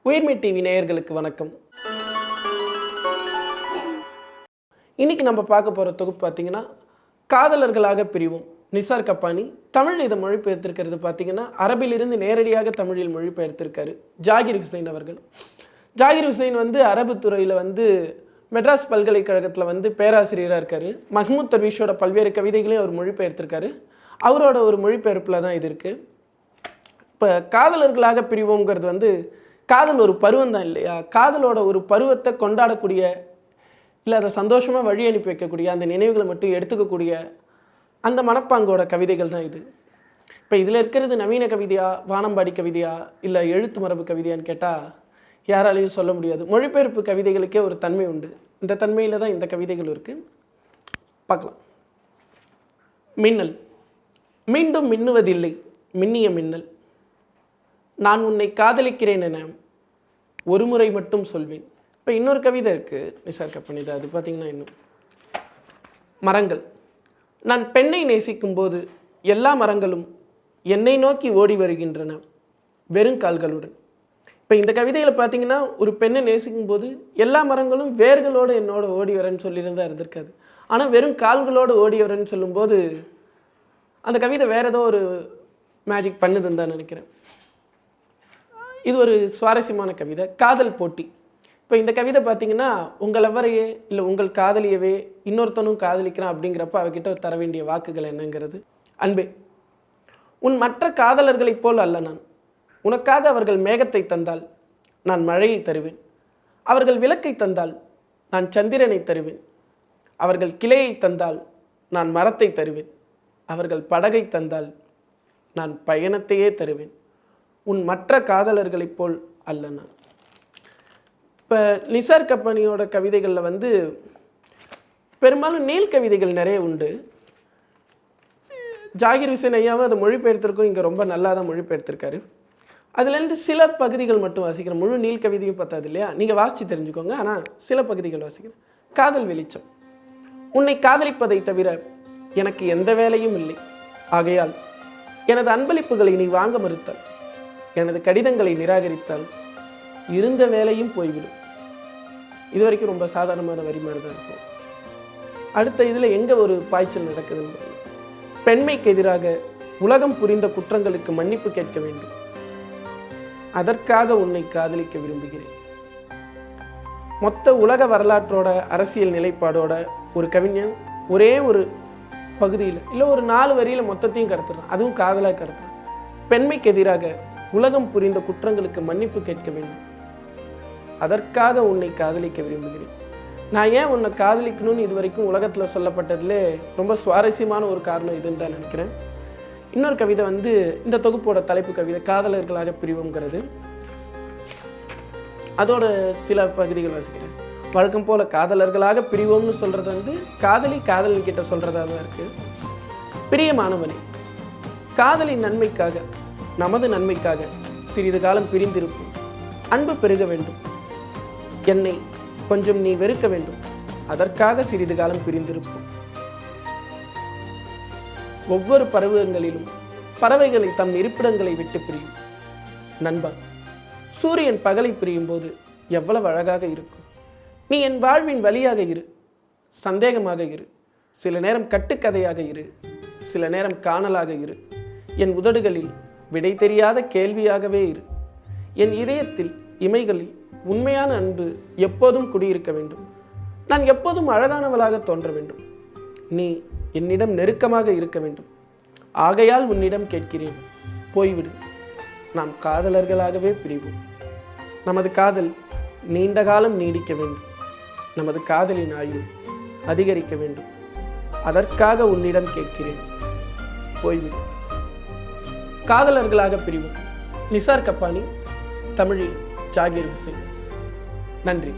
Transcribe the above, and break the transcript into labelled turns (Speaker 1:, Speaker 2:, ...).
Speaker 1: உயிர்மை TV நேயர்களுக்கு வணக்கம். இன்னைக்கு நம்ம பார்க்க போகிற தொகுப்பு பார்த்தீங்கன்னா காதலர்களாக பிரிவோம். நிசார் கப்பானி தமிழ் இதை மொழிபெயர்த்திருக்கிறது பார்த்தீங்கன்னா அரபிலிருந்து நேரடியாக தமிழில் மொழிபெயர்த்திருக்காரு ஜாகிர் ஹுசைன் அவர்கள். ஜாகிர் ஹுசைன் அரபு துறையில் மெட்ராஸ் பல்கலைக்கழகத்தில் பேராசிரியராக இருக்கார். மஹ்மூத் தர்வீஷோட பல்வேறு கவிதைகளையும் அவர் மொழிபெயர்த்திருக்காரு. அவரோட ஒரு மொழிபெயர்ப்பில் தான் இது இருக்குது. இப்போ காதலர்களாக பிரிவோங்கிறது காதல் ஒரு பருவம் தான் இல்லையா? காதலோட ஒரு பருவத்தை கொண்டாடக்கூடிய, இல்லை அதை சந்தோஷமாக வழி அனுப்பி வைக்கக்கூடிய, அந்த நினைவுகளை மட்டும் எடுத்துக்கக்கூடிய அந்த மனப்பாங்கோட கவிதைகள் தான் இது. இப்போ இதில் இருக்கிறது நவீன கவிதையா, வானம்பாடி கவிதையா, இல்லை எழுத்து மரபு கவிதையான்னு கேட்டால் யாராலையும் சொல்ல முடியாது. மொழிபெயர்ப்பு கவிதைகளுக்கே ஒரு தன்மை உண்டு. இந்த தன்மையில் தான் இந்த கவிதைகள் இருக்குது. பார்க்கலாம். மின்னல். மீண்டும் மின்னுவதில்லை மின்னிய மின்னல். நான் உன்னை காதலிக்கிறேன் என ஒரு முறை மட்டும் சொல்வேன். இப்போ இன்னொரு கவிதை இருக்குது நிசார் கப்பானி. அது பார்த்திங்கன்னா இன்னும் மரங்கள். நான் பெண்ணை நேசிக்கும் போது எல்லா மரங்களும் என்னை நோக்கி ஓடி வருகின்றன வெறும் கால்களுடன். இப்போ இந்த கவிதையில் பார்த்தீங்கன்னா ஒரு பெண்ணை நேசிக்கும் போது எல்லா மரங்களும் வேர்களோடு என்னோட ஓடி வரேன்னு சொல்லியிருந்தா இருந்திருக்காது. ஆனால் வெறும் கால்களோடு ஓடி வரேன்னு சொல்லும்போது அந்த கவிதை வேறு ஏதோ ஒரு மேஜிக் பண்ணுதுன்னு தான் நினைக்கிறேன். இது ஒரு சுவாரஸ்யமான கவிதை. காதல் போட்டி. இப்போ இந்த கவிதை பார்த்தீங்கன்னா உங்கள் எவரையே இல்லை உங்கள் காதலியவே இன்னொருத்தனும் காதலிக்கிறான் அப்படிங்கிறப்ப அவகிட்ட தர வேண்டிய வாக்குகள் என்னங்கிறது. அன்பே, உன் மற்ற காதலர்களைப் போல் அல்ல நான். உனக்காக அவர்கள் மேகத்தை தந்தால் நான் மழையை தருவேன். அவர்கள் விளக்கை தந்தால் நான் சந்திரனை தருவேன். அவர்கள் கிளையை தந்தால் நான் மரத்தை தருவேன். அவர்கள் படகை தந்தால் நான் பயணத்தையே தருவேன். உன் மற்ற காதலர்களைப் போல் அல்ல நான். இப்போ நிசார் கப்பானியோட கவிதைகளில் பெரும்பாலும் நீள் கவிதைகள் நிறைய உண்டு. ஜாகிர் ஹுசைன் ஐயாவும் அதை மொழிபெயர்த்திருக்கும். இங்கே ரொம்ப நல்லா தான் மொழிபெயர்த்திருக்காரு. அதுலேருந்து சில பகுதிகள் மட்டும் வாசிக்கிறேன். முழு நீள் கவிதையும் பத்தாது இல்லையா? நீங்கள் வாசித்து தெரிஞ்சுக்கோங்க. ஆனால் சில பகுதிகள் வாசிக்கிறேன். காதல் வெளிச்சம். உன்னை காதலிப்பதை தவிர எனக்கு எந்த வேலையும் இல்லை. ஆகையால் எனது அன்பளிப்புகளை நீ வாங்க மறுத்தால், எனது கடிதங்களை நிராகரித்தால் இருந்த வேலையும் போய்விடும். இது வரைக்கும் ரொம்ப சாதாரணமான வரி மாதிரி தான் இருக்கும். அடுத்த இதில் எங்கே ஒரு பாய்ச்சல் நடக்குதுன்னு, பெண்மைக்கு எதிராக உலகம் புரிந்த குற்றங்களுக்கு மன்னிப்பு கேட்க வேண்டும். அதற்காக உன்னை காதலிக்க விரும்புகிறேன். மொத்த உலக வரலாற்றோட அரசியல் நிலைப்பாடோட ஒரு கவிஞன் ஒரே ஒரு பகுதியில் இல்லை ஒரு 4 வரியில் மொத்தத்தையும் கடத்துறான். அதுவும் காதலாக கடத்துறான். பெண்மைக்கு எதிராக உலகம் புரிந்த குற்றங்களுக்கு மன்னிப்பு கேட்க வேண்டும். அதற்காக உன்னை காதலிக்க விரும்புகிறேன். நான் ஏன் உன்னை காதலிக்கணும்னு இது வரைக்கும் உலகத்தில் சொல்லப்பட்டதுலே ரொம்ப சுவாரஸ்யமான ஒரு காரணம் இதுன்னு தான் நினைக்கிறேன். இன்னொரு கவிதை இந்த தொகுப்போட தலைப்பு கவிதை காதலர்களாக பிரிவுங்கிறது. அதோட சில பகுதிகள் வாசிக்கிறேன். வழக்கம் போல் காதலர்களாக பிரிவோம்னு சொல்கிறது காதலன் கிட்ட சொல்கிறதா தான் இருக்குது. பிரியமானவனே, காதலின் நன்மைக்காக, நமது நன்மைக்காக சிறிது காலம் பிரிந்திருப்போம். அன்பு பெருக வேண்டும். என்னை கொஞ்சம் நீ வெறுக்க வேண்டும். அதற்காக சிறிது காலம் பிரிந்திருப்போம். ஒவ்வொரு பருவங்களிலும் பறவைகளை தம் இருப்பிடங்களை விட்டு பிரியும். நண்பா, சூரியன் பகலை பிரியும் போது எவ்வளவு அழகாக இருக்கும். நீ என் வாழ்வின் வழியாக இரு, சந்தேகமாக இரு, சில நேரம் கட்டுக்கதையாக இரு, சில நேரம் காணலாக இரு. என் உதடுகளில் விடை தெரியாத கேள்வியாகவே இரு. என் இதயத்தில் இமைகளில் உண்மையான அன்பு எப்போதும் குடியிருக்க வேண்டும். நான் எப்போதும் அழகானவளாக தோன்ற வேண்டும். நீ என்னிடம் நெருக்கமாக இருக்க வேண்டும். ஆகையால் உன்னிடம் கேட்கிறேன், போய்விடு. நாம் காதலர்களாகவே பிரிவோம். நமது காதல் நீண்ட காலம் நீடிக்க வேண்டும். நமது காதலின் ஆயுள் அதிகரிக்க வேண்டும். அதற்காக உன்னிடம் கேட்கிறேன், போய்விடு. காதலர்களாக பிரிவோம். நிசார் கப்பானி, தமிழில் ஜாகிர் ஹுசைன். நன்றி.